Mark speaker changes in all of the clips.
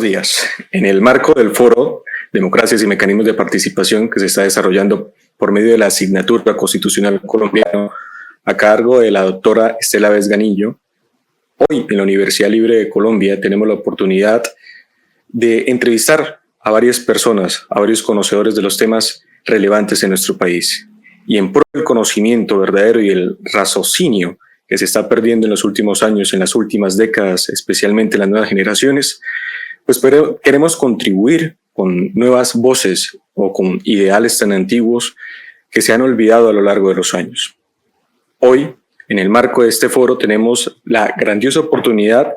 Speaker 1: buenos días. En el marco del foro Democracias y Mecanismos de Participación que se está desarrollando por medio de la asignatura constitucional colombiano a cargo de la doctora Estela Vesganillo, hoy en la Universidad Libre de Colombia tenemos la oportunidad de entrevistar a varias personas, a varios conocedores de los temas relevantes en nuestro país. Y en pro del conocimiento verdadero y el raciocinio que se está perdiendo en los últimos años, en las últimas décadas, especialmente en las nuevas generaciones, pues queremos contribuir con nuevas voces o con ideales tan antiguos que se han olvidado a lo largo de los años. Hoy, en el marco de este foro, tenemos la grandiosa oportunidad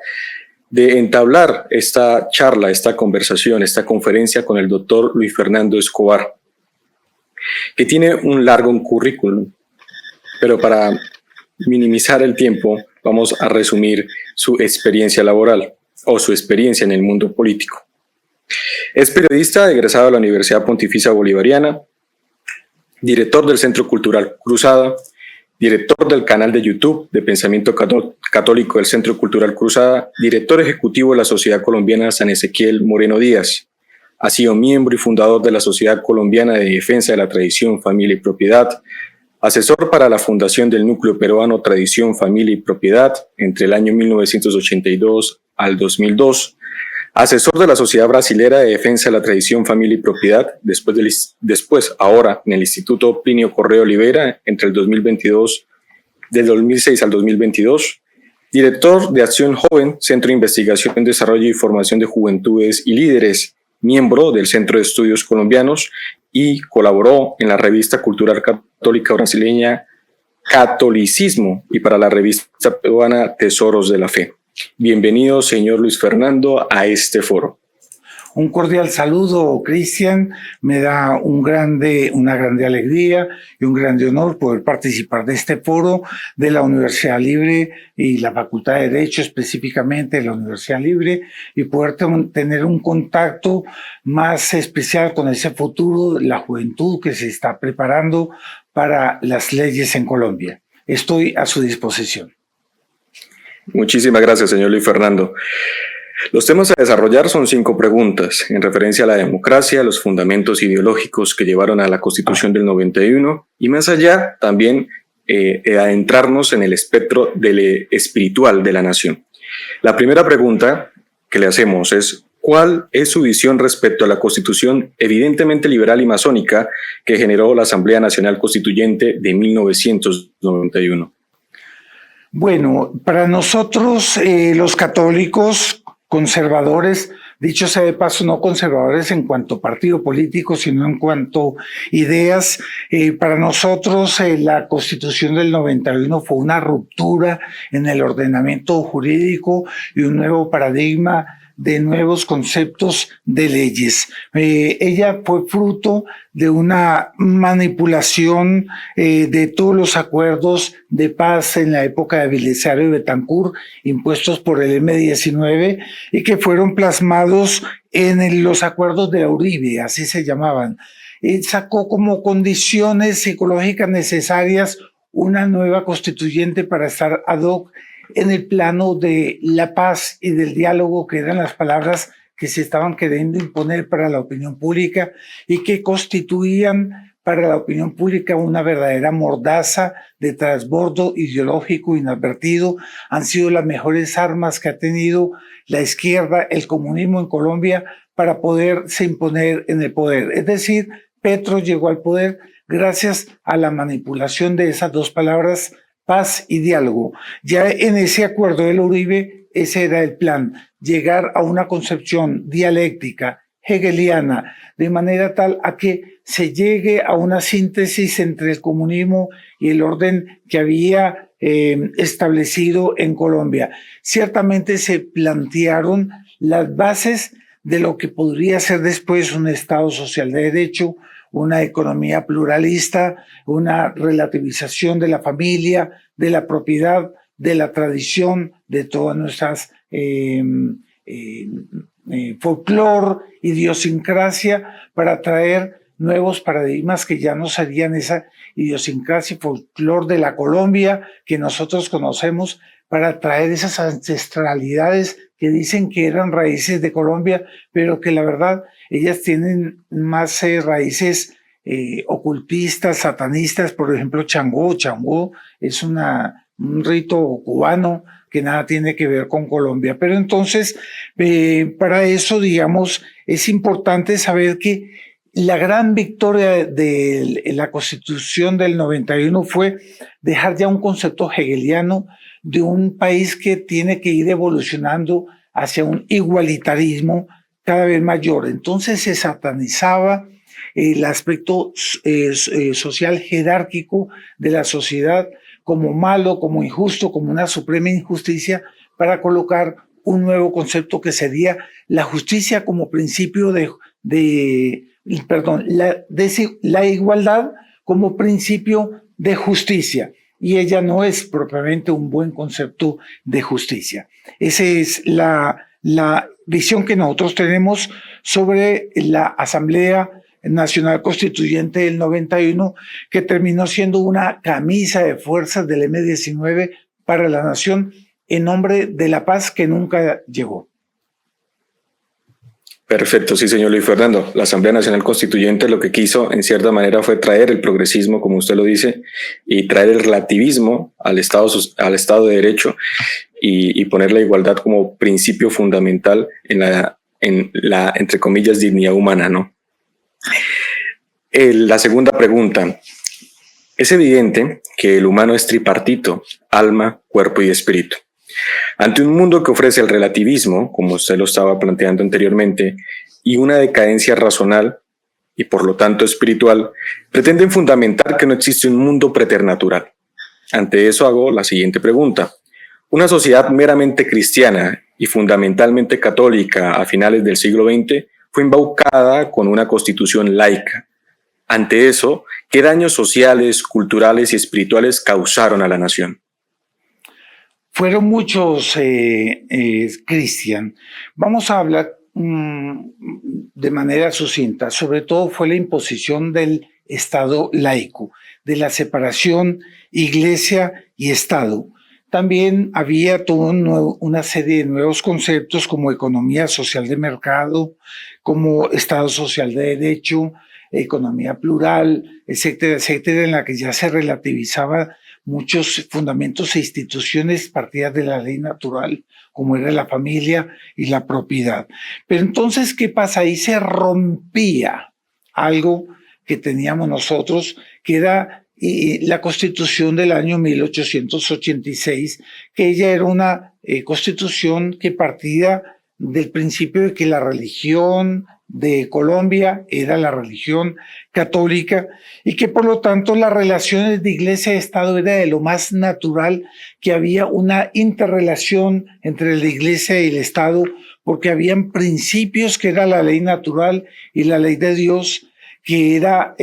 Speaker 1: de entablar esta charla, esta conversación, esta conferencia con el doctor Luis Fernando Escobar, que tiene un largo currículum, pero para minimizar el tiempo vamos a resumir su experiencia laboral o su experiencia en el mundo político. Es periodista egresado de la Universidad Pontificia Bolivariana, director del Centro Cultural Cruzada, director del canal de YouTube de Pensamiento Católico del Centro Cultural Cruzada, director ejecutivo de la Sociedad Colombiana San Ezequiel Moreno Díaz. Ha sido miembro y fundador de la Sociedad Colombiana de Defensa de la Tradición, Familia y Propiedad, asesor para la fundación del Núcleo Peruano Tradición, Familia y Propiedad entre el año 1982 al 2002, asesor de la Sociedad Brasilera de Defensa de la Tradición, Familia y Propiedad, después ahora en el Instituto Plinio Correa Olivera entre el 2022, del 2006 al 2022, director de Acción Joven, Centro de Investigación, Desarrollo y Formación de Juventudes y Líderes, miembro del Centro de Estudios Colombianos y colaboró en la revista cultural católica brasileña Catolicismo y para la revista peruana Tesoros de la Fe. Bienvenido, señor Luis Fernando, a este foro.
Speaker 2: Un cordial saludo, Cristian. Me da una grande alegría y un grande honor poder participar de este foro de la Universidad Libre y la Facultad de Derecho, específicamente de la Universidad Libre, y poder tener un contacto más especial con ese futuro, la juventud que se está preparando para las leyes en Colombia. Estoy a su disposición.
Speaker 1: Muchísimas gracias, señor Luis Fernando. Los temas a desarrollar son 5 preguntas en referencia a la democracia, los fundamentos ideológicos que llevaron a la Constitución del 91 y más allá también adentrarnos en el espectro del espiritual de la nación. La primera pregunta que le hacemos es ¿cuál es su visión respecto a la Constitución evidentemente liberal y masónica que generó la Asamblea Nacional Constituyente de 1991?
Speaker 2: Bueno, para nosotros los católicos conservadores, dicho sea de paso, no conservadores en cuanto a partido político, sino en cuanto a ideas. Para nosotros la Constitución del 91 fue una ruptura en el ordenamiento jurídico y un nuevo paradigma de nuevos conceptos de leyes. Ella fue fruto de una manipulación de todos los acuerdos de paz en la época de Belisario y Betancur, impuestos por el M-19, y que fueron plasmados en los acuerdos de Uribe, así se llamaban. Sacó como condiciones psicológicas necesarias una nueva constituyente para estar ad hoc en el plano de la paz y del diálogo, que eran las palabras que se estaban queriendo imponer para la opinión pública y que constituían para la opinión pública una verdadera mordaza de transbordo ideológico inadvertido. Han sido las mejores armas que ha tenido la izquierda, el comunismo en Colombia, para poderse imponer en el poder. Es decir, Petro llegó al poder gracias a la manipulación de esas dos palabras, paz y diálogo. Ya en ese acuerdo del Uribe, ese era el plan, llegar a una concepción dialéctica, hegeliana, de manera tal a que se llegue a una síntesis entre el comunismo y el orden que había establecido en Colombia. Ciertamente se plantearon las bases de lo que podría ser después un Estado social de derecho, una economía pluralista, una relativización de la familia, de la propiedad, de la tradición, de todas nuestras folclore, idiosincrasia, para traer nuevos paradigmas que ya no serían esa idiosincrasia y folclore de la Colombia que nosotros conocemos, para traer esas ancestralidades que dicen que eran raíces de Colombia, pero que la verdad ellas tienen más raíces ocultistas, satanistas, por ejemplo, Changó. Changó es un rito cubano que nada tiene que ver con Colombia. Pero entonces, para eso, digamos, es importante saber que la gran victoria de la Constitución del 91 fue dejar ya un concepto hegeliano de un país que tiene que ir evolucionando hacia un igualitarismo cada vez mayor. Entonces se satanizaba el aspecto social jerárquico de la sociedad como malo, como injusto, como una suprema injusticia, para colocar un nuevo concepto que sería la justicia como principio la igualdad como principio de justicia. Y ella no es propiamente un buen concepto de justicia. Esa es la visión que nosotros tenemos sobre la Asamblea Nacional Constituyente del 91, que terminó siendo una camisa de fuerzas del M-19 para la nación en nombre de la paz que nunca llegó.
Speaker 1: Perfecto, sí, señor Luis Fernando. La Asamblea Nacional Constituyente lo que quiso, en cierta manera, fue traer el progresismo, como usted lo dice, y traer el relativismo al Estado de Derecho y poner la igualdad como principio fundamental en la, entre comillas, dignidad humana, ¿no? La segunda pregunta. Es evidente que el humano es tripartito, alma, cuerpo y espíritu. Ante un mundo que ofrece el relativismo, como usted lo estaba planteando anteriormente, y una decadencia racional y por lo tanto espiritual, pretenden fundamentar que no existe un mundo preternatural. Ante eso hago la siguiente pregunta. Una sociedad meramente cristiana y fundamentalmente católica a finales del siglo XX fue embaucada con una constitución laica. Ante eso, ¿qué daños sociales, culturales y espirituales causaron a la nación?
Speaker 2: Fueron muchos, Cristian. Vamos a hablar de manera sucinta. Sobre todo fue la imposición del Estado laico, de la separación iglesia y Estado. También había toda una serie de nuevos conceptos como economía social de mercado, como Estado social de derecho, economía plural, etcétera, etcétera, en la que ya se relativizaba muchos fundamentos e instituciones partidas de la ley natural, como era la familia y la propiedad. Pero entonces, ¿qué pasa? Ahí se rompía algo que teníamos nosotros, que era la Constitución del año 1886, que ella era una constitución que partía del principio de que la religión de Colombia era la religión católica y que por lo tanto las relaciones de iglesia y Estado era de lo más natural, que había una interrelación entre la iglesia y el Estado porque habían principios que era la ley natural y la ley de Dios, que era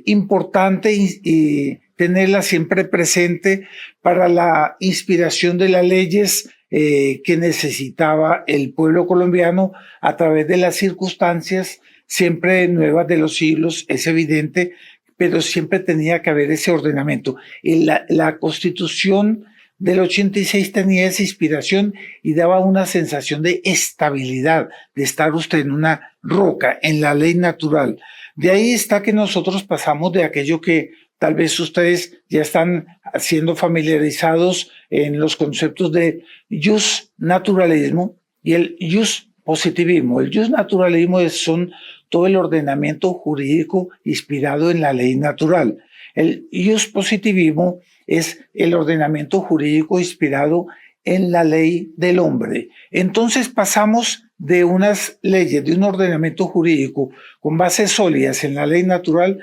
Speaker 2: importante tenerla siempre presente para la inspiración de las leyes que necesitaba el pueblo colombiano a través de las circunstancias siempre nuevas de los siglos, es evidente, pero siempre tenía que haber ese ordenamiento. La Constitución del 86 tenía esa inspiración y daba una sensación de estabilidad, de estar usted en una roca, en la ley natural. De ahí está que nosotros pasamos de aquello que tal vez ustedes ya están siendo familiarizados en los conceptos de jus naturalismo y el jus positivismo. El jus naturalismo son todo el ordenamiento jurídico inspirado en la ley natural. El jus positivismo es el ordenamiento jurídico inspirado en la ley del hombre. Entonces pasamos de unas leyes, de un ordenamiento jurídico con bases sólidas en la ley natural,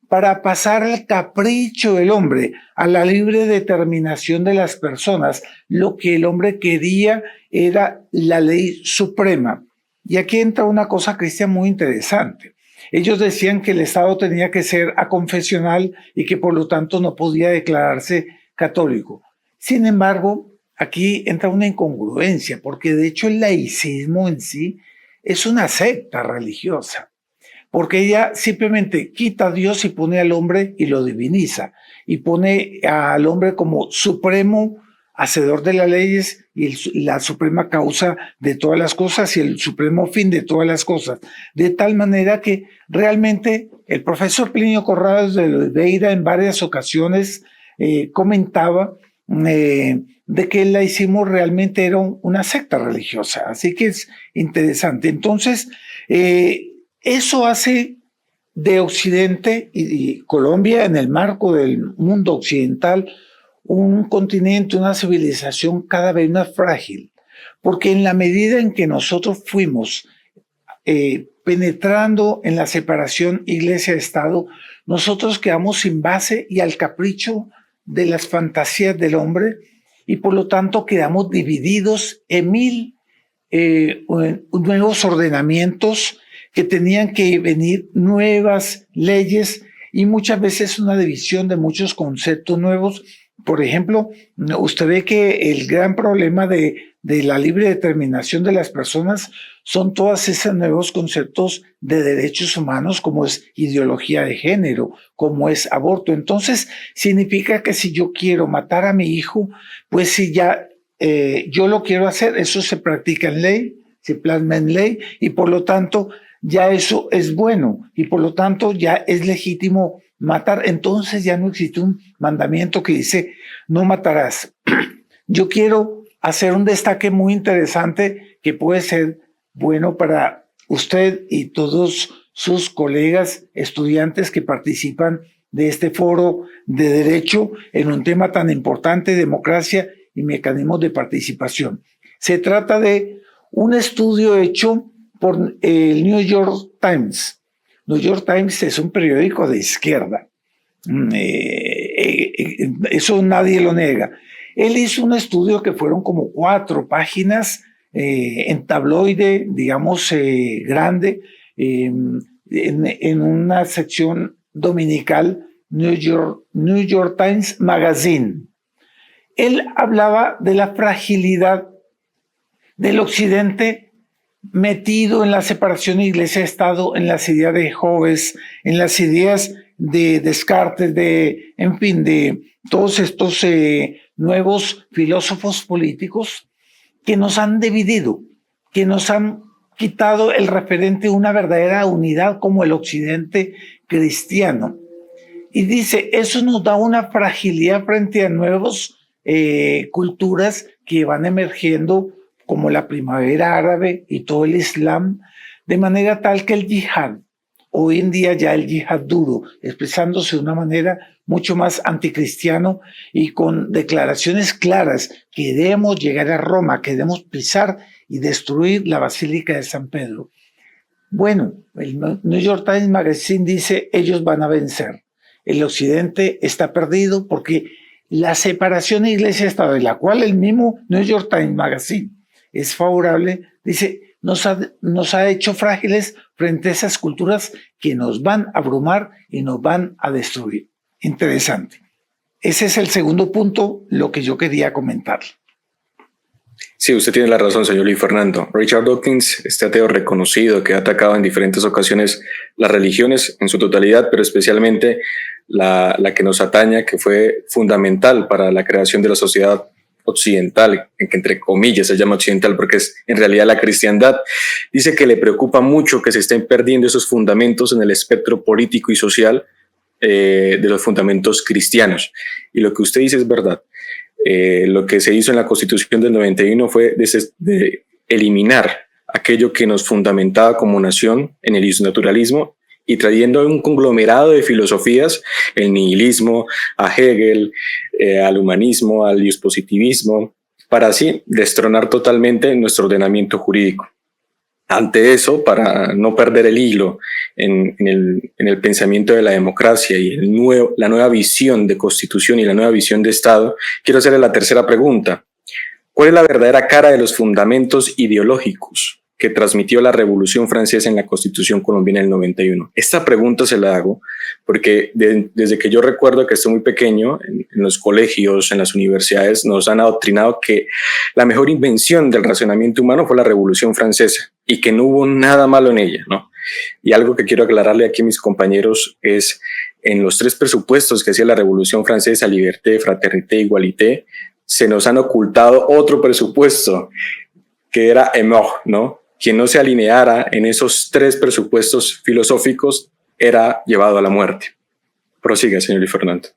Speaker 2: para pasar al capricho del hombre, a la libre determinación de las personas. Lo que el hombre quería era la ley suprema. Y aquí entra una cosa, Cristian, muy interesante. Ellos decían que el Estado tenía que ser aconfesional y que por lo tanto no podía declararse católico. Sin embargo, aquí entra una incongruencia, porque de hecho el laicismo en sí es una secta religiosa, porque ella simplemente quita a Dios y pone al hombre y lo diviniza, y pone al hombre como supremo hacedor de las leyes y la suprema causa de todas las cosas y el supremo fin de todas las cosas. De tal manera que realmente el profesor Plinio Corrado de Oliveira en varias ocasiones comentaba de que el laicismo realmente era una secta religiosa. Así que es interesante. Entonces, eso hace de Occidente y Colombia en el marco del mundo occidental un continente, una civilización cada vez más frágil, porque en la medida en que nosotros fuimos penetrando en la separación iglesia-estado, nosotros quedamos sin base y al capricho de las fantasías del hombre y por lo tanto quedamos divididos en mil nuevos ordenamientos que tenían que venir nuevas leyes y muchas veces una división de muchos conceptos nuevos. Por ejemplo, usted ve que el gran problema de la libre determinación de las personas son todos esos nuevos conceptos de derechos humanos, como es ideología de género, como es aborto. Entonces, significa que si yo quiero matar a mi hijo, pues si ya yo lo quiero hacer, eso se practica en ley, se plasma en ley y por lo tanto ya eso es bueno y por lo tanto ya es legítimo matar. Entonces ya no existe un mandamiento que dice no matarás. Yo quiero hacer un destaque muy interesante que puede ser bueno para usted y todos sus colegas estudiantes que participan de este foro de derecho en un tema tan importante, democracia y mecanismos de participación. Se trata de un estudio hecho por el New York Times. New York Times es un periódico de izquierda. Eso nadie lo niega. Él hizo un estudio que fueron como 4 páginas en tabloide, digamos, grande, en una sección dominical, New York Times Magazine. Él hablaba de la fragilidad del Occidente metido en la separación iglesia-estado, en las ideas de Hobbes, en las ideas de Descartes, en fin, de todos estos nuevos filósofos políticos que nos han dividido, que nos han quitado el referente de una verdadera unidad como el Occidente cristiano. Y dice, eso nos da una fragilidad frente a nuevas culturas que van emergiendo como la primavera árabe y todo el Islam, de manera tal que el yihad, hoy en día ya el yihad duro, expresándose de una manera mucho más anticristiano y con declaraciones claras que debemos llegar a Roma, que debemos pisar y destruir la Basílica de San Pedro. Bueno, el New York Times Magazine dice, ellos van a vencer. El Occidente está perdido porque la separación iglesia-estado, de la cual el mismo New York Times Magazine es favorable, dice, nos ha hecho frágiles frente a esas culturas que nos van a abrumar y nos van a destruir. Interesante. Ese es el segundo punto, lo que yo quería comentar.
Speaker 1: Sí, usted tiene la razón, señor Luis Fernando. Richard Dawkins, este ateo reconocido que ha atacado en diferentes ocasiones las religiones en su totalidad, pero especialmente la que nos ataña, que fue fundamental para la creación de la sociedad occidental, que entre comillas se llama occidental porque es en realidad la cristiandad, dice que le preocupa mucho que se estén perdiendo esos fundamentos en el espectro político y social de los fundamentos cristianos. Y lo que usted dice es verdad. Lo que se hizo en la Constitución del 91 fue de eliminar aquello que nos fundamentaba como nación en el isnaturalismo y trayendo un conglomerado de filosofías, el nihilismo, a Hegel, al humanismo, al dispositivismo, para así destronar totalmente nuestro ordenamiento jurídico. Ante eso, para no perder el hilo en el pensamiento de la democracia y la nueva visión de constitución y la nueva visión de Estado, quiero hacerle la tercera pregunta. ¿Cuál es la verdadera cara de los fundamentos ideológicos que transmitió la Revolución Francesa en la Constitución colombiana del 91? Esta pregunta se la hago porque desde que yo recuerdo que estoy muy pequeño, en los colegios, en las universidades, nos han adoctrinado que la mejor invención del razonamiento humano fue la Revolución Francesa y que no hubo nada malo en ella, ¿no? Y algo que quiero aclararle aquí a mis compañeros es, en los 3 presupuestos que hacía la Revolución Francesa, liberté, fraternité, igualité, se nos han ocultado otro presupuesto, que era Emoch, ¿no? Quien no se alineara en esos tres presupuestos filosóficos era llevado a la muerte. Prosiga, señor Luis Fernando.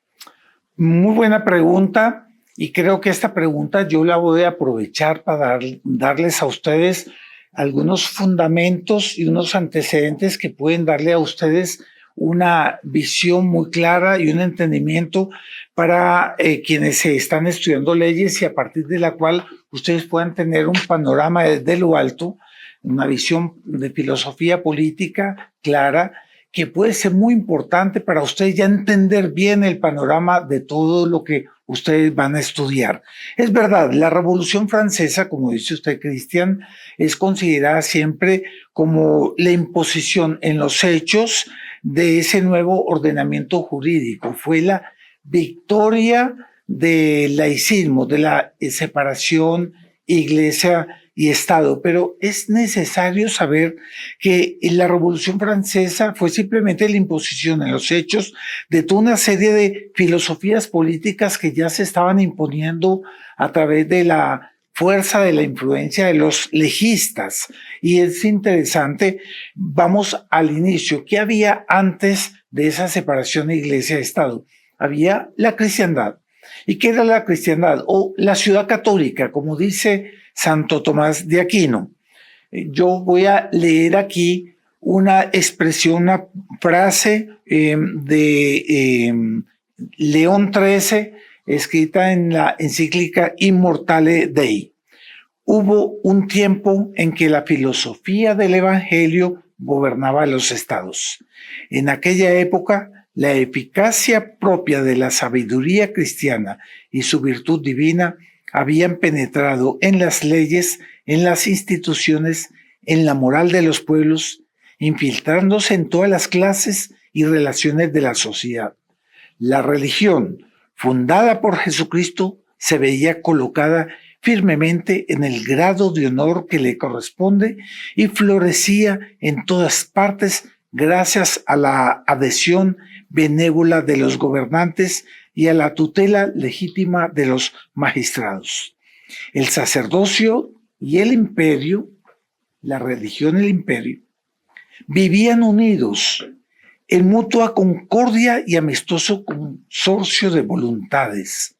Speaker 2: Muy buena pregunta, y creo que esta pregunta yo la voy a aprovechar para darles a ustedes algunos fundamentos y unos antecedentes que pueden darle a ustedes una visión muy clara y un entendimiento para quienes están estudiando leyes, y a partir de la cual ustedes puedan tener un panorama desde lo alto, una visión de filosofía política clara, que puede ser muy importante para ustedes ya entender bien el panorama de todo lo que ustedes van a estudiar. Es verdad, la Revolución Francesa, como dice usted, Cristian, es considerada siempre como la imposición en los hechos de ese nuevo ordenamiento jurídico. Fue la victoria del laicismo, de la separación Iglesia y Estado, pero es necesario saber que la Revolución Francesa fue simplemente la imposición en los hechos de toda una serie de filosofías políticas que ya se estaban imponiendo a través de la fuerza de la influencia de los legistas. Y es interesante, vamos al inicio. ¿Qué había antes de esa separación de Iglesia-Estado? Había la cristiandad. ¿Y qué era la cristiandad? O la ciudad católica, como dice Santo Tomás de Aquino. Yo voy a leer aquí una expresión, una frase de León XIII, escrita en la encíclica Immortale Dei. Hubo un tiempo en que la filosofía del Evangelio gobernaba los estados. En aquella época, la eficacia propia de la sabiduría cristiana y su virtud divina habían penetrado en las leyes, en las instituciones, en la moral de los pueblos, infiltrándose en todas las clases y relaciones de la sociedad. La religión, fundada por Jesucristo, se veía colocada firmemente en el grado de honor que le corresponde y florecía en todas partes gracias a la adhesión benévola de los gobernantes y a la tutela legítima de los magistrados. El sacerdocio y el imperio, la religión y el imperio, vivían unidos en mutua concordia y amistoso consorcio de voluntades.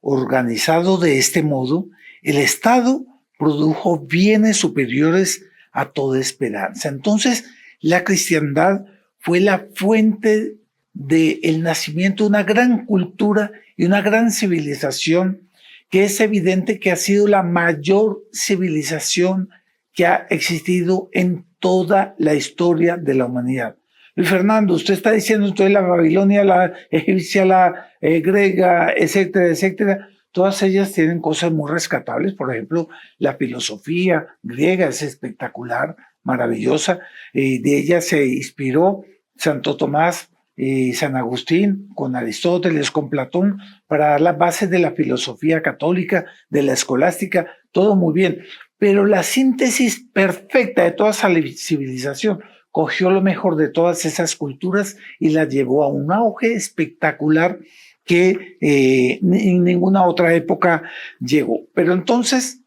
Speaker 2: Organizado de este modo, el Estado produjo bienes superiores a toda esperanza. Entonces, la cristiandad fue la fuente del nacimiento de una gran cultura y una gran civilización, que es evidente que ha sido la mayor civilización que ha existido en toda la historia de la humanidad. Luis Fernando, usted está diciendo entonces la Babilonia, la egipcia, la griega, etcétera, etcétera. Todas ellas tienen cosas muy rescatables. Por ejemplo, la filosofía griega es espectacular, maravillosa. De ella se inspiró Santo Tomás y San Agustín con Aristóteles, con Platón, para dar las bases de la filosofía católica, de la escolástica, todo muy bien. Pero la síntesis perfecta de toda esa civilización cogió lo mejor de todas esas culturas y las llevó a un auge espectacular que en ninguna otra época llegó. Pero entonces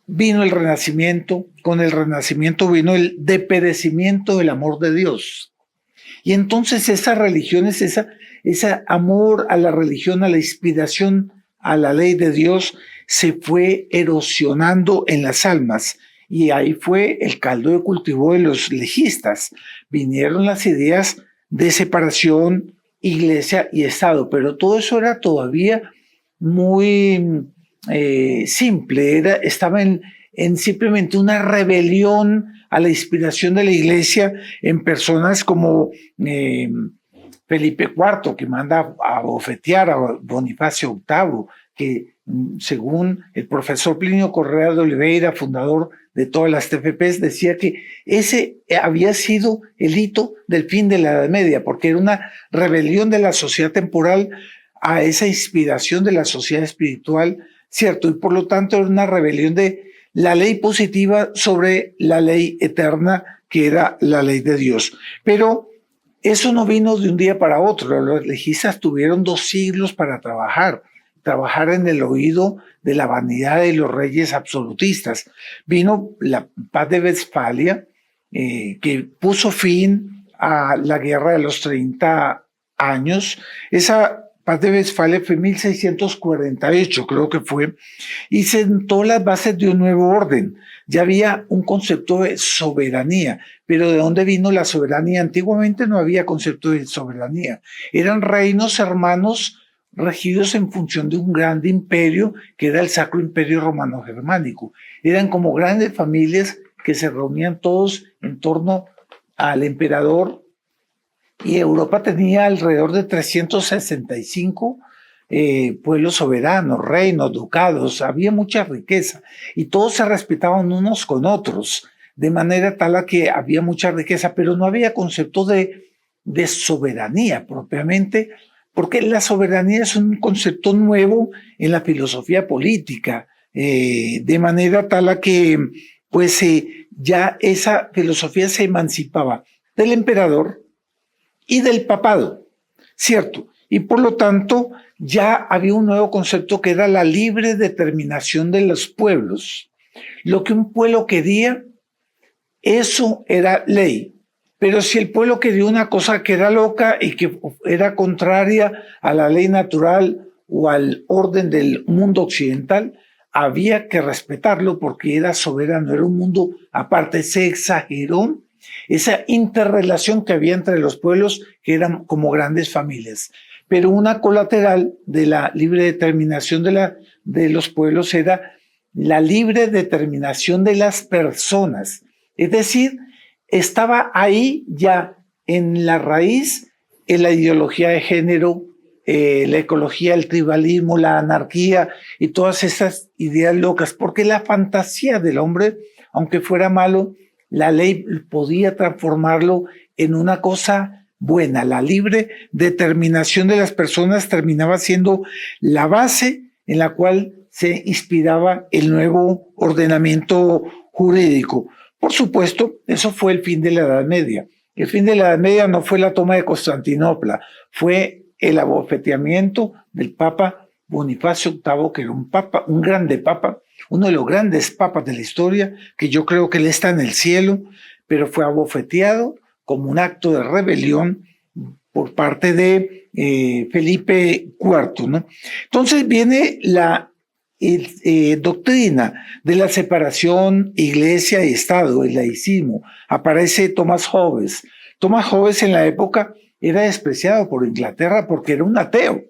Speaker 2: vino el Renacimiento, con el Renacimiento vino el deperecimiento del amor de Dios. Y entonces esa religión, ese amor a la religión, a la inspiración, a la ley de Dios, se fue erosionando en las almas. Y ahí fue el caldo de cultivo de los legistas. Vinieron las ideas de separación, iglesia y Estado, pero todo eso era todavía muy simple, estaba en simplemente una rebelión a la inspiración de la iglesia en personas como Felipe IV, que manda a bofetear a Bonifacio VIII, que según el profesor Plinio Correa de Oliveira, fundador de todas las TFPs, decía que ese había sido el hito del fin de la Edad Media, porque era una rebelión de la sociedad temporal a esa inspiración de la sociedad espiritual, ¿cierto? Y por lo tanto era una rebelión de la ley positiva sobre la ley eterna, que era la ley de Dios. Pero eso no vino de un día para otro. Los legistas tuvieron 2 siglos para trabajar. trabajar en el oído de la vanidad de los reyes absolutistas. Vino la paz de Westfalia, que puso fin a la guerra de los 30 años. Esa paz de Westfalia fue en 1648, creo que fue, y sentó las bases de un nuevo orden. Ya había un concepto de soberanía, pero ¿de dónde vino la soberanía? Antiguamente no había concepto de soberanía. Eran reinos hermanos regidos en función de un grande imperio que era el Sacro Imperio Romano Germánico. Eran como grandes familias que se reunían todos en torno al emperador, y Europa tenía alrededor de 365 pueblos soberanos, reinos, ducados, había mucha riqueza y todos se respetaban unos con otros, de manera tal a que había mucha riqueza, pero no había concepto de soberanía propiamente, porque la soberanía es un concepto nuevo en la filosofía política, de manera tal a que pues ya esa filosofía se emancipaba del emperador y del papado, ¿cierto? Y por lo tanto ya había un nuevo concepto que era la libre determinación de los pueblos. Lo que un pueblo quería, eso era ley. Pero si el pueblo quería una cosa que era loca y que era contraria a la ley natural o al orden del mundo occidental, había que respetarlo porque era soberano, era un mundo aparte. Se exageró esa interrelación que había entre los pueblos, que eran como grandes familias. Pero una colateral de la libre determinación de los pueblos era la libre determinación de las personas. Es decir, estaba ahí ya en la raíz en la ideología de género, la ecología, el tribalismo, la anarquía y todas esas ideas locas, porque la fantasía del hombre, aunque fuera malo, la ley podía transformarlo en una cosa buena. La libre determinación de las personas terminaba siendo la base en la cual se inspiraba el nuevo ordenamiento jurídico. Por supuesto, eso fue el fin de la Edad Media. El fin de la Edad Media no fue la toma de Constantinopla, fue el abofeteamiento del Papa Bonifacio VIII, que era un papa, un grande papa, uno de los grandes papas de la historia, que yo creo que él está en el cielo, pero fue abofeteado como un acto de rebelión por parte de Felipe IV, ¿no? Entonces viene la doctrina de la separación iglesia y Estado, el laicismo. Aparece Thomas Hobbes. Thomas Hobbes en la época era despreciado por Inglaterra porque era un ateo,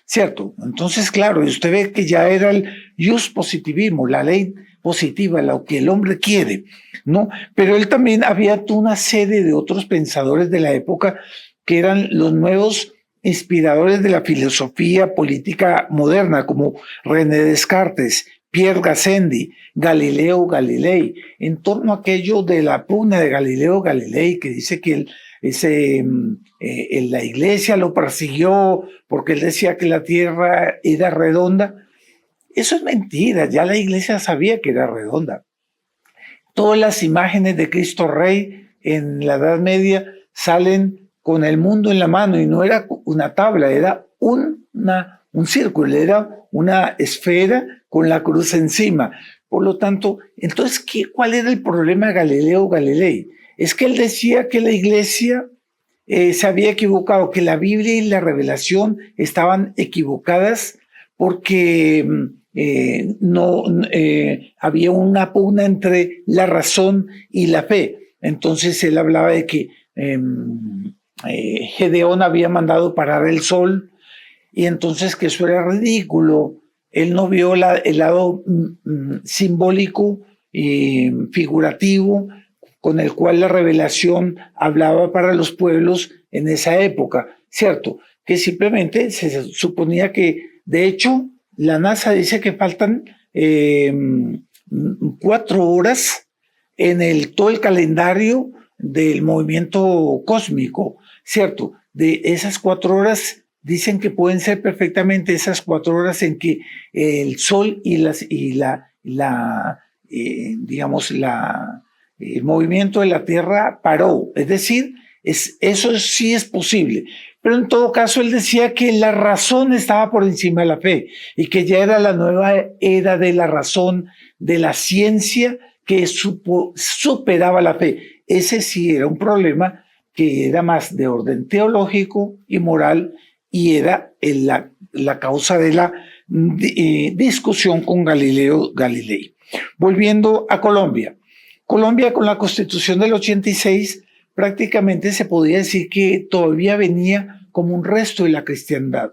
Speaker 2: ¿cierto? Entonces, claro, usted ve que ya era el jus positivismo, la ley positiva, lo que el hombre quiere, ¿no? Pero él también había una serie de otros pensadores de la época que eran los nuevos inspiradores de la filosofía política moderna, como René Descartes, Pierre Gassendi, Galileo Galilei, en torno a aquello de la pugna de Galileo Galilei, que dice que la iglesia lo persiguió porque él decía que la tierra era redonda. Eso es mentira, ya la iglesia sabía que era redonda. Todas las imágenes de Cristo Rey en la Edad Media salen con el mundo en la mano, y no era una tabla, era un círculo, era una esfera con la cruz encima. Por lo tanto, entonces, ¿cuál era el problema de Galileo Galilei? Es que él decía que la iglesia se había equivocado, que la Biblia y la revelación estaban equivocadas porque había una pugna entre la razón y la fe. Entonces él hablaba de que Gedeón había mandado parar el sol, y entonces que eso era ridículo. Él no vio el lado simbólico y figurativo con el cual la revelación hablaba para los pueblos en esa época, ¿cierto? Que simplemente se suponía que, de hecho, la NASA dice que faltan 4 horas en todo el calendario del movimiento cósmico, ¿cierto? De esas 4 horas dicen que pueden ser perfectamente esas 4 horas en que el Sol el movimiento de la Tierra paró. Es decir, Eso sí es posible. Pero en todo caso, él decía que la razón estaba por encima de la fe y que ya era la nueva era de la razón, de la ciencia que superaba la fe. Ese sí era un problema que era más de orden teológico y moral y era la causa de la discusión con Galileo Galilei. Volviendo a Colombia. Colombia con la Constitución del 86 prácticamente se podía decir que todavía venía como un resto de la cristiandad.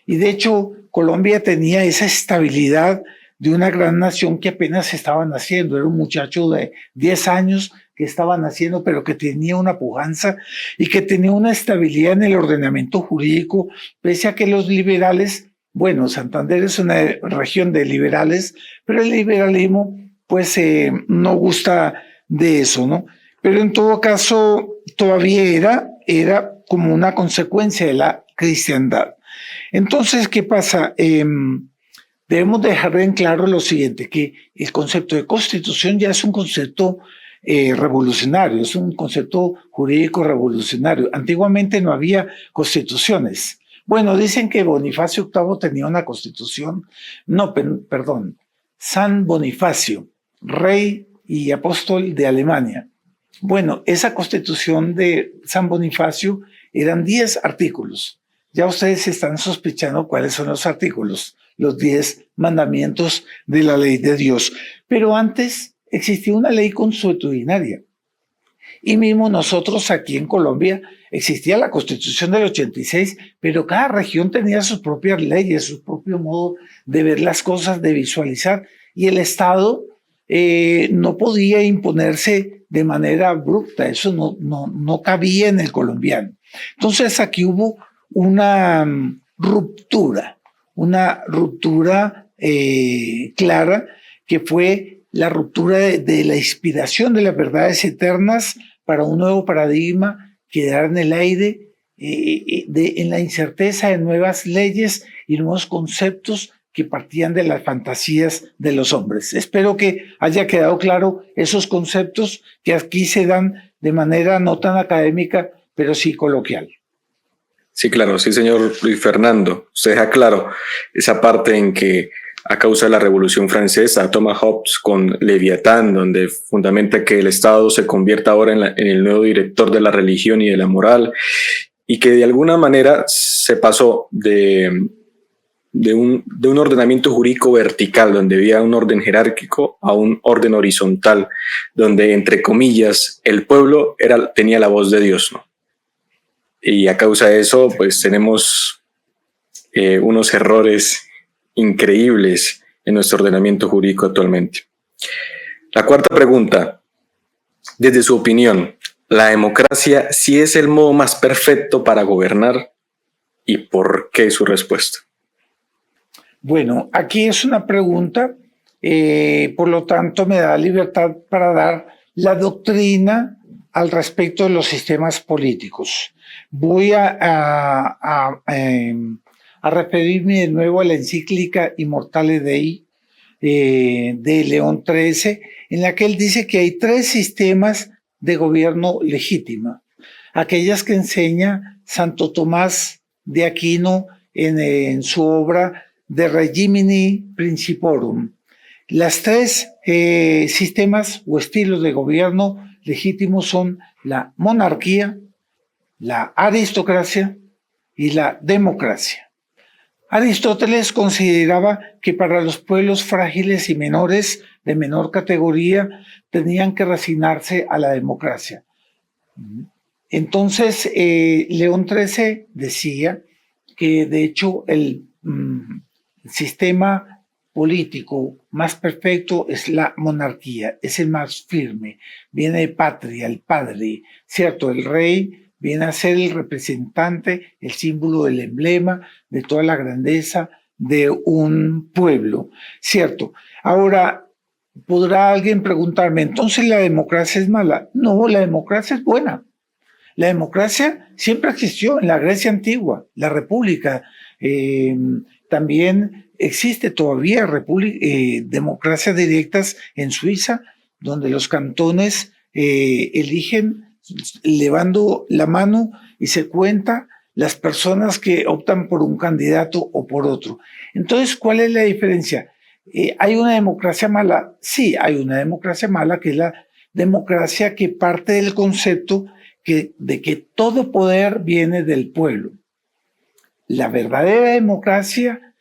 Speaker 2: Y de hecho, Colombia tenía esa estabilidad de una gran nación que apenas estaba naciendo. Era un muchacho de 10 años que estaba naciendo, pero que tenía una pujanza y que tenía una estabilidad en el ordenamiento jurídico, pese a que los liberales, bueno, Santander es una región de liberales, pero el liberalismo pues no gusta de eso, ¿no? Pero en todo caso todavía era como una consecuencia de la cristiandad. Entonces, ¿qué pasa? Debemos dejar en claro lo siguiente, que el concepto de constitución ya es un concepto revolucionario, es un concepto jurídico revolucionario. Antiguamente no había constituciones. Bueno, dicen que Bonifacio VIII tenía una constitución, no, perdón, San Bonifacio, rey y apóstol de Alemania. Bueno, esa constitución de San Bonifacio eran 10 artículos. Ya ustedes están sospechando cuáles son los artículos, los 10 mandamientos de la ley de Dios. Pero antes existía una ley consuetudinaria. Y mismo nosotros aquí en Colombia existía la Constitución del 86, pero cada región tenía sus propias leyes, su propio modo de ver las cosas, de visualizar. Y el Estado no podía imponerse de manera abrupta, eso no cabía en el colombiano. Entonces aquí hubo una ruptura clara, que fue la ruptura de la inspiración de las verdades eternas para un nuevo paradigma, quedar en el aire, en la incerteza de nuevas leyes y nuevos conceptos que partían de las fantasías de los hombres. Espero que haya quedado claro esos conceptos que aquí se dan de manera no tan académica, pero sí coloquial.
Speaker 1: Sí, claro, sí, señor Luis Fernando. Usted deja claro esa parte en que a causa de la Revolución Francesa, Thomas Hobbes con Leviatán, donde fundamenta que el Estado se convierta ahora en el nuevo director de la religión y de la moral, y que de alguna manera se pasó de un ordenamiento jurídico vertical, donde había un orden jerárquico, a un orden horizontal, donde, entre comillas, el pueblo tenía la voz de Dios, ¿no? Y a causa de eso, pues tenemos unos errores increíbles en nuestro ordenamiento jurídico actualmente. La cuarta pregunta, desde su opinión, ¿la democracia sí es el modo más perfecto para gobernar? ¿Y por qué su respuesta?
Speaker 2: Bueno, aquí es una pregunta, por lo tanto me da libertad para dar la doctrina al respecto de los sistemas políticos. Voy a referirme de nuevo a la encíclica Immortale Dei de León XIII, en la que él dice que hay 3 sistemas de gobierno legítima. Aquellas que enseña Santo Tomás de Aquino en su obra De Regimini Principorum. Las 3 sistemas o estilos de gobierno legítimos son la monarquía, la aristocracia y la democracia. Aristóteles consideraba que para los pueblos frágiles y menores de menor categoría tenían que resignarse a la democracia. Entonces, León XIII decía que de hecho el sistema político más perfecto es la monarquía, es el más firme, viene de patria, el padre, ¿cierto? El rey viene a ser el representante, el símbolo, el emblema de toda la grandeza de un pueblo, ¿cierto? Ahora, podrá alguien preguntarme, ¿entonces la democracia es mala? No, la democracia es buena. La democracia siempre existió en la Grecia antigua, la república. También existe todavía democracias directas en Suiza, donde los cantones eligen levando la mano y se cuenta las personas que optan por un candidato o por otro. Entonces, ¿cuál es la diferencia? ¿Hay una democracia mala? Sí, hay una democracia mala, que es la democracia que parte del concepto de que todo poder viene del pueblo. La verdadera democracia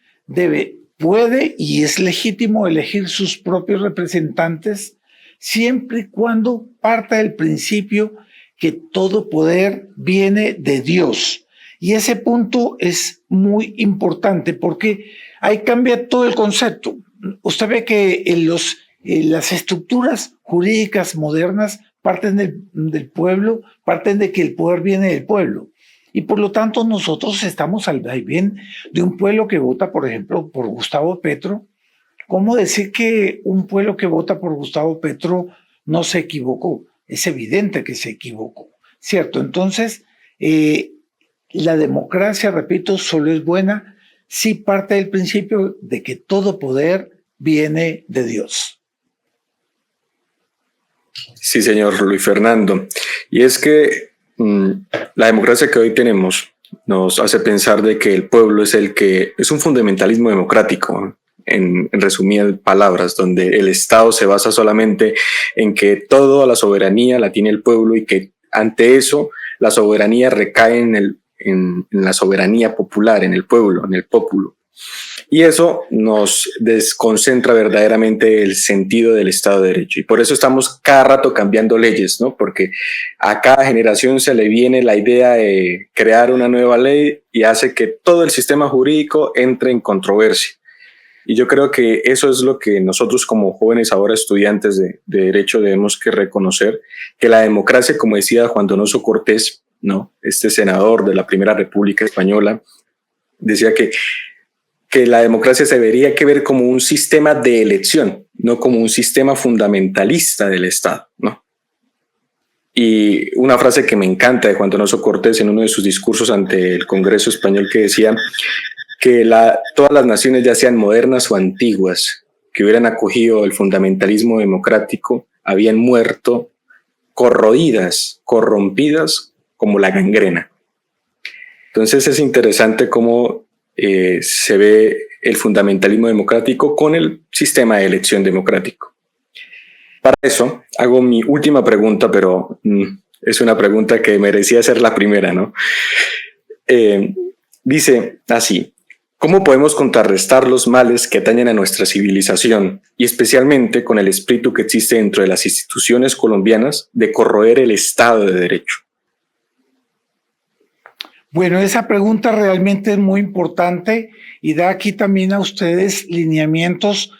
Speaker 2: puede y es legítimo elegir sus propios representantes siempre y cuando parta del principio que todo poder viene de Dios. Y ese punto es muy importante porque ahí cambia todo el concepto. Usted ve que las estructuras jurídicas modernas parten del pueblo, parten de que el poder viene del pueblo. Y por lo tanto nosotros estamos al vaivén de un pueblo que vota, por ejemplo, por Gustavo Petro. ¿Cómo decir que un pueblo que vota por Gustavo Petro no se equivocó? Es evidente que se equivocó, ¿cierto? Entonces, la democracia, repito, solo es buena si parte del principio de que todo poder viene de Dios.
Speaker 1: Sí, señor Luis Fernando. Y es que la democracia que hoy tenemos nos hace pensar de que el pueblo es un fundamentalismo democrático, en resumidas palabras, donde el Estado se basa solamente en que toda la soberanía la tiene el pueblo y que ante eso la soberanía recae en la soberanía popular, en el pueblo, en el pópulo. Y eso nos desconcentra verdaderamente el sentido del Estado de Derecho. Y por eso estamos cada rato cambiando leyes, ¿no? Porque a cada generación se le viene la idea de crear una nueva ley y hace que todo el sistema jurídico entre en controversia. Y yo creo que eso es lo que nosotros como jóvenes ahora estudiantes de Derecho debemos que reconocer, que la democracia, como decía Juan Donoso Cortés, ¿no? Este senador de la Primera República Española, decía que la democracia se debería que ver como un sistema de elección, no como un sistema fundamentalista del Estado, ¿no? Y una frase que me encanta de Juan Donoso Cortés en uno de sus discursos ante el Congreso Español, que decía que todas las naciones, ya sean modernas o antiguas, que hubieran acogido el fundamentalismo democrático, habían muerto corroídas, corrompidas como la gangrena. Entonces es interesante cómo se ve el fundamentalismo democrático con el sistema de elección democrático. Para eso hago mi última pregunta, pero es una pregunta que merecía ser la primera, ¿no? Dice así: ¿cómo podemos contrarrestar los males que atañen a nuestra civilización y especialmente con el espíritu que existe dentro de las instituciones colombianas de corroer el Estado de Derecho?
Speaker 2: Bueno, esa pregunta realmente es muy importante y da aquí también a ustedes lineamientos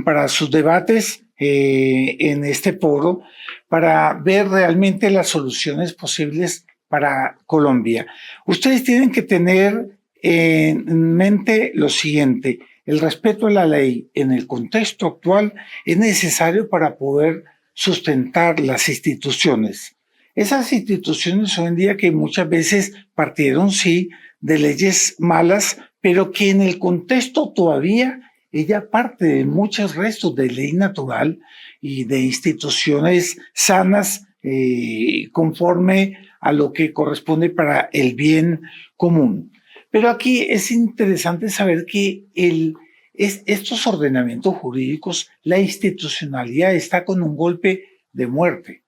Speaker 2: para sus debates en este foro, para ver realmente las soluciones posibles para Colombia. Ustedes tienen que tener en mente lo siguiente: el respeto a la ley en el contexto actual es necesario para poder sustentar las instituciones. Esas instituciones hoy en día que muchas veces partieron, sí, de leyes malas, pero que en el contexto todavía ella parte de muchos restos de ley natural y de instituciones sanas conforme a lo que corresponde para el bien común. Pero aquí es interesante saber que estos ordenamientos jurídicos, la institucionalidad está con un golpe de muerte.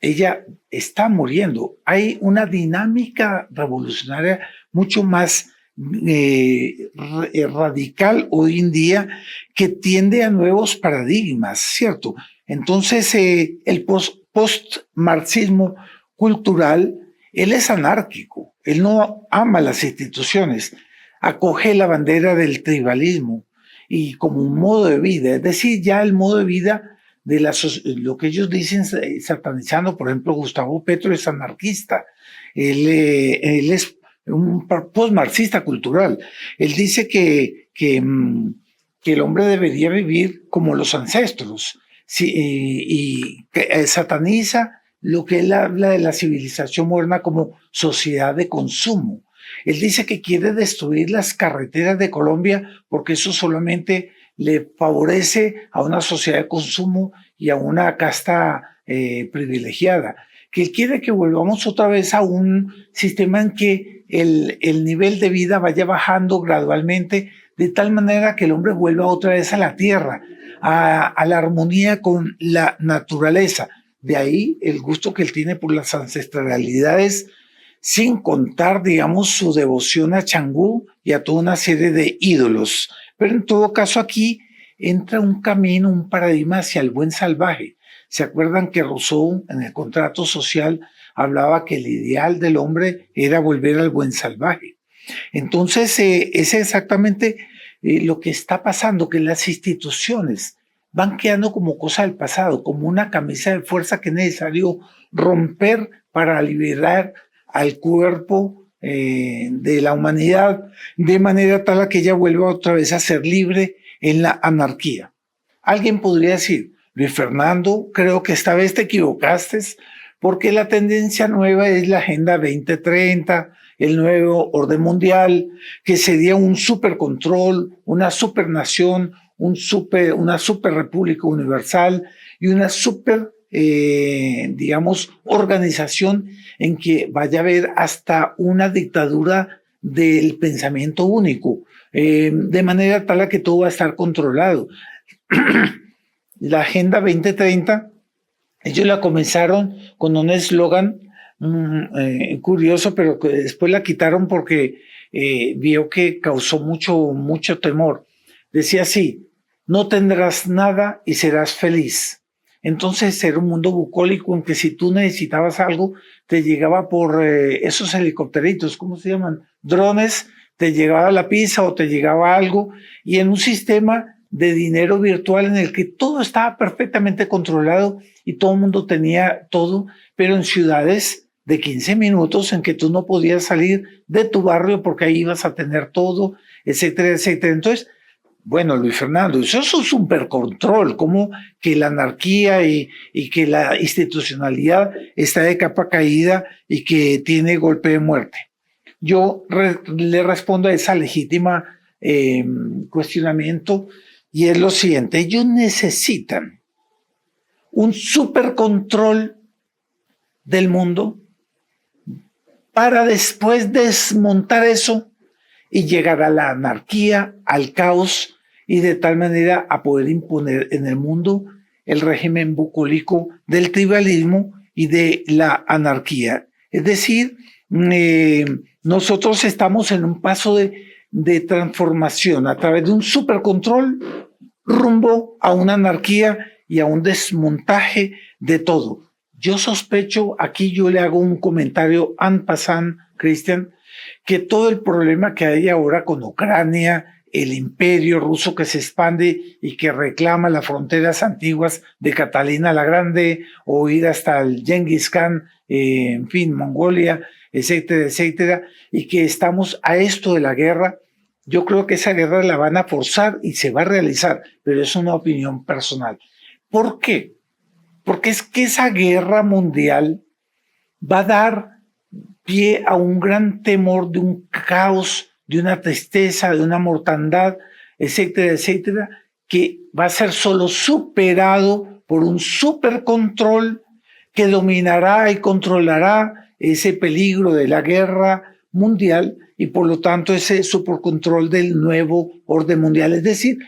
Speaker 2: Ella está muriendo. Hay una dinámica revolucionaria mucho más radical hoy en día que tiende a nuevos paradigmas, ¿cierto? Entonces, el post-marxismo cultural, él es anárquico, él no ama las instituciones, acoge la bandera del tribalismo y como un modo de vida, es decir, ya el modo de vida de lo que ellos dicen satanizando. Por ejemplo, Gustavo Petro es anarquista, él es un postmarxista cultural. Él dice que el hombre debería vivir como los ancestros, sí, y que sataniza lo que él habla de la civilización moderna como sociedad de consumo. Él dice que quiere destruir las carreteras de Colombia porque eso solamente le favorece a una sociedad de consumo y a una casta privilegiada. que él quiere que volvamos otra vez a un sistema en que el nivel de vida vaya bajando gradualmente, de tal manera que el hombre vuelva otra vez a la tierra, a la armonía con la naturaleza. De ahí el gusto que él tiene por las ancestralidades, sin contar, digamos, su devoción a Changú y a toda una serie de ídolos. Pero en todo caso aquí entra un camino, un paradigma hacia el buen salvaje. ¿Se acuerdan que Rousseau en el contrato social hablaba que el ideal del hombre era volver al buen salvaje? Entonces es exactamente lo que está pasando, que las instituciones van quedando como cosa del pasado, como una camisa de fuerza que es necesario romper para liberar al cuerpo de la humanidad, de manera tal a que ella vuelva otra vez a ser libre en la anarquía. Alguien podría decir, Luis Fernando, creo que esta vez te equivocaste, porque la tendencia nueva es la Agenda 2030, el nuevo orden mundial, que sería un supercontrol, una supernación, una superrepública universal y una digamos, organización en que vaya a haber hasta una dictadura del pensamiento único, de manera tal a que todo va a estar controlado. La Agenda 2030, ellos la comenzaron con un eslogan curioso, pero que después la quitaron porque vio que causó mucho temor. Decía así: no tendrás nada y serás feliz. Entonces era un mundo bucólico en que si tú necesitabas algo, te llegaba por esos helicópteritos, ¿cómo se llaman? Drones, te llegaba la pizza o te llegaba algo, y en un sistema de dinero virtual en el que todo estaba perfectamente controlado y todo el mundo tenía todo, pero en ciudades de 15 minutos en que tú no podías salir de tu barrio porque ahí ibas a tener todo, etcétera, etcétera. Entonces, bueno, Luis Fernando, eso es un supercontrol, como que la anarquía y que la institucionalidad está de capa caída y que tiene golpe de muerte. Yo le respondo a esa legítima cuestionamiento, y es lo siguiente: ellos necesitan un supercontrol del mundo para después desmontar eso y llegar a la anarquía, al caos, y de tal manera a poder imponer en el mundo el régimen bucólico del tribalismo y de la anarquía. Es decir, nosotros estamos en un paso de transformación a través de un supercontrol rumbo a una anarquía y a un desmontaje de todo. Yo sospecho, aquí yo le hago un comentario en passant, Cristian, que todo el problema que hay ahora con Ucrania, el imperio ruso que se expande y que reclama las fronteras antiguas de Catalina la Grande, o ir hasta el Genghis Khan, en fin, Mongolia, etcétera, etcétera, y que estamos a esto de la guerra. Yo creo que esa guerra la van a forzar y se va a realizar, pero es una opinión personal. ¿Por qué? Porque es que esa guerra mundial va a dar pie a un gran temor de un caos, de una tristeza, de una mortandad, etcétera, etcétera, que va a ser solo superado por un supercontrol que dominará y controlará ese peligro de la guerra mundial, y por lo tanto ese supercontrol del nuevo orden mundial. Es decir,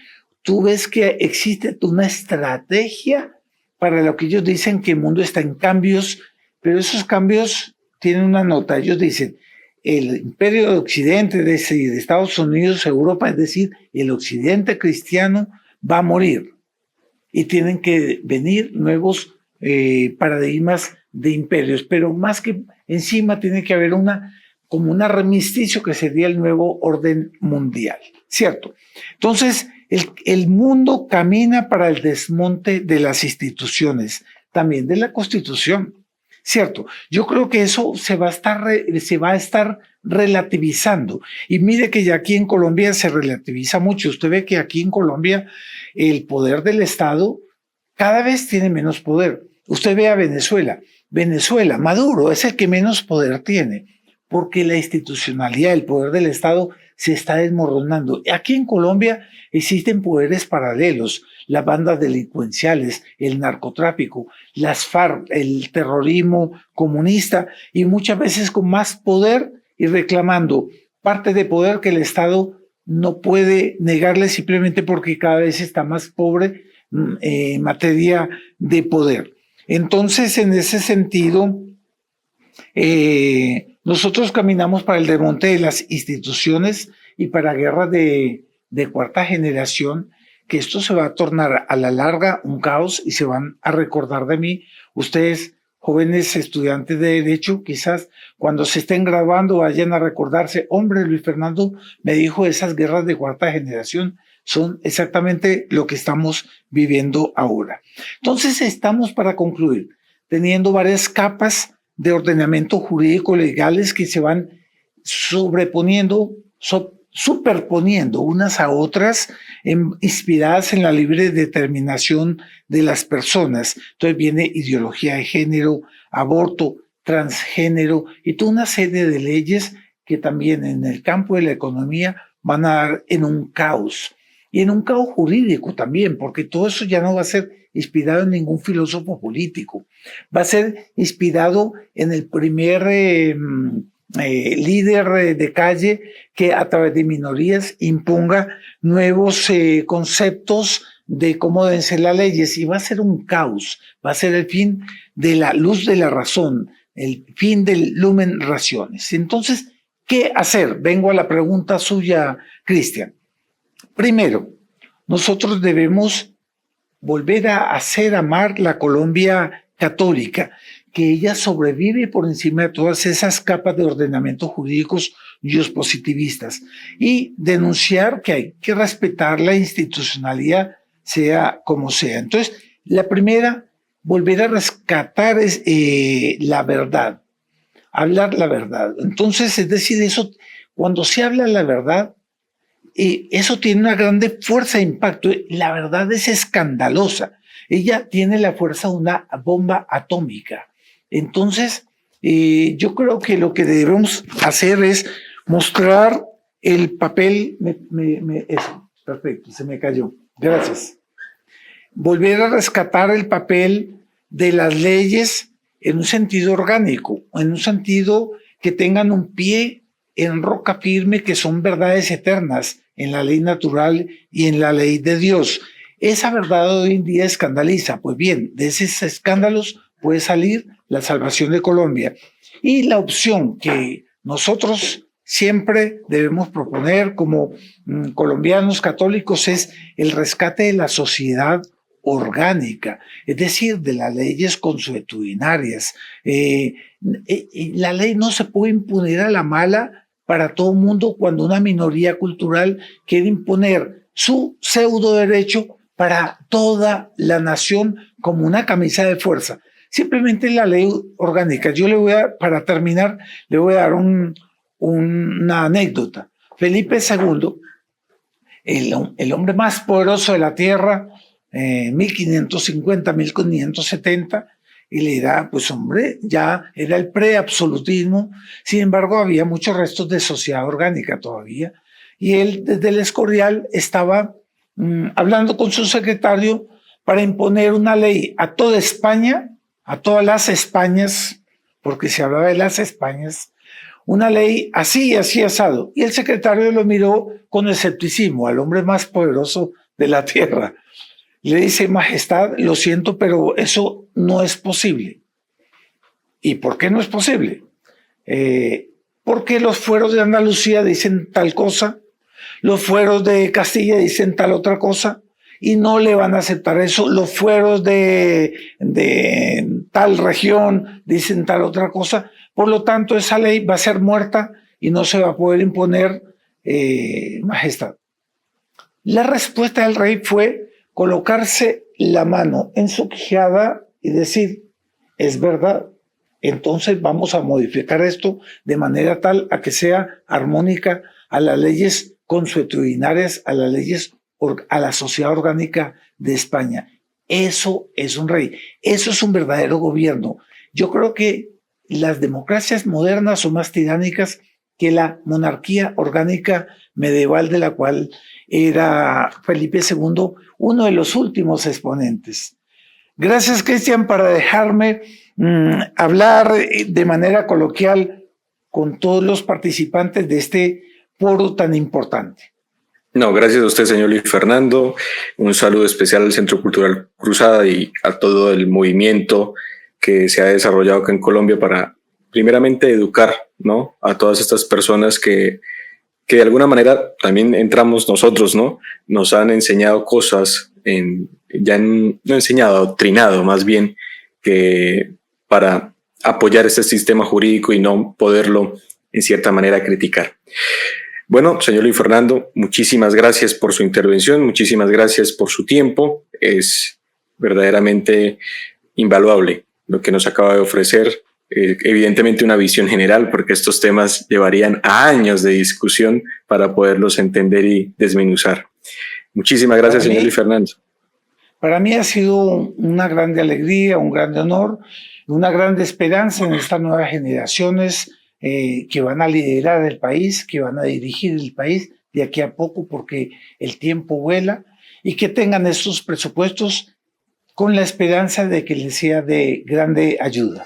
Speaker 2: tú ves que existe una estrategia para lo que ellos dicen que el mundo está en cambios, pero esos cambios tienen una nota. Ellos dicen, el imperio de Occidente, es decir, de Estados Unidos, Europa, es decir, el Occidente cristiano va a morir, y tienen que venir nuevos paradigmas de imperios, pero más que encima tiene que haber como un armisticio que sería el nuevo orden mundial, ¿cierto? Entonces, el mundo camina para el desmonte de las instituciones, también de la Constitución, ¿cierto? Yo creo que eso se va a estar relativizando. Y mire que ya aquí en Colombia se relativiza mucho. Usted ve que aquí en Colombia el poder del Estado cada vez tiene menos poder. Usted ve a Venezuela. Maduro es el que menos poder tiene, porque la institucionalidad, el poder del Estado se está desmoronando. Aquí en Colombia existen poderes paralelos, las bandas delincuenciales, el narcotráfico, las FARC, el terrorismo comunista, y muchas veces con más poder y reclamando parte de poder que el Estado no puede negarle simplemente porque cada vez está más pobre en materia de poder. Entonces, en ese sentido, nosotros caminamos para el desmonte de las instituciones y para guerras de cuarta generación, que esto se va a tornar a la larga un caos y se van a recordar de mí. Ustedes, jóvenes estudiantes de Derecho, quizás cuando se estén graduando vayan a recordarse, hombre, Luis Fernando me dijo esas guerras de cuarta generación son exactamente lo que estamos viviendo ahora. Entonces estamos, para concluir, teniendo varias capas de ordenamiento jurídico legales que se van superponiendo unas a otras, inspiradas en la libre determinación de las personas. Entonces viene ideología de género, aborto, transgénero y toda una serie de leyes que también en el campo de la economía van a dar en un caos. Y en un caos jurídico también, porque todo eso ya no va a ser inspirado en ningún filósofo político. Va a ser inspirado en el primer líder de calle que a través de minorías imponga nuevos conceptos de cómo deben ser las leyes. Y va a ser un caos, va a ser el fin de la luz de la razón, el fin del lumen raciones. Entonces, ¿qué hacer? Vengo a la pregunta suya, Cristian. Primero, nosotros debemos volver a hacer amar la Colombia católica, que ella sobrevive por encima de todas esas capas de ordenamientos jurídicos positivistas, y denunciar que hay que respetar la institucionalidad, sea como sea. Entonces, la primera, volver a rescatar la verdad, hablar la verdad. Entonces, es decir, eso, cuando se habla la verdad, eso tiene una grande fuerza de impacto. La verdad es escandalosa. Ella tiene la fuerza de una bomba atómica. Entonces, yo creo que lo que debemos hacer es mostrar el papel. Eso, perfecto, se me cayó. Gracias. Volver a rescatar el papel de las leyes en un sentido orgánico, en un sentido que tengan un pie en roca firme, que son verdades eternas en la ley natural y en la ley de Dios. Esa verdad hoy en día escandaliza. Pues bien, de esos escándalos puede salir la salvación de Colombia. Y la opción que nosotros siempre debemos proponer como colombianos católicos es el rescate de la sociedad orgánica, es decir, de las leyes consuetudinarias. La ley no se puede imponer a la mala para todo el mundo cuando una minoría cultural quiere imponer su pseudo derecho para toda la nación como una camisa de fuerza. Simplemente la ley orgánica. Yo para terminar, le voy a dar una anécdota. Felipe II, el hombre más poderoso de la tierra, 1550, 1570, y le dirá, pues hombre, ya era el preabsolutismo. Sin embargo, había muchos restos de sociedad orgánica todavía. Y él, desde el Escorial, estaba hablando con su secretario para imponer una ley a toda España, a todas las Españas, porque se hablaba de las Españas, una ley así, así asado. Y el secretario lo miró con escepticismo al hombre más poderoso de la tierra. Le dice, Majestad, lo siento, pero eso no es posible. ¿Y por qué no es posible? Porque los fueros de Andalucía dicen tal cosa, los fueros de Castilla dicen tal otra cosa, y no le van a aceptar eso. Los fueros de tal región dicen tal otra cosa. Por lo tanto, esa ley va a ser muerta y no se va a poder imponer, Majestad. La respuesta del rey fue colocarse la mano en su quijada y decir, es verdad, entonces vamos a modificar esto de manera tal a que sea armónica a las leyes consuetudinarias, a las leyes, a la sociedad orgánica de España. Eso es un rey, eso es un verdadero gobierno. Yo creo que las democracias modernas son más tiránicas que la monarquía orgánica medieval de la cual era Felipe II uno de los últimos exponentes. Gracias, Cristian, para dejarme hablar de manera coloquial con todos los participantes de este foro tan importante.
Speaker 1: No, gracias a usted, señor Luis Fernando. Un saludo especial al Centro Cultural Cruzada y a todo el movimiento que se ha desarrollado acá en Colombia para, primeramente, educar, ¿no?, a todas estas personas que de alguna manera también entramos nosotros, ¿no? Nos han enseñado cosas, no enseñado, adoctrinado más bien, que para apoyar este sistema jurídico y no poderlo, en cierta manera, criticar. Bueno, señor Luis Fernando, muchísimas gracias por su intervención, muchísimas gracias por su tiempo. Es verdaderamente invaluable lo que nos acaba de ofrecer. Evidentemente una visión general, porque estos temas llevarían a años de discusión para poderlos entender y desmenuzar. Muchísimas gracias, señor Luis Fernando.
Speaker 2: Para mí ha sido una grande alegría, un grande honor, una grande esperanza en estas nuevas generaciones que van a liderar el país, que van a dirigir el país de aquí a poco, porque el tiempo vuela, y que tengan estos presupuestos con la esperanza de que les sea de grande ayuda.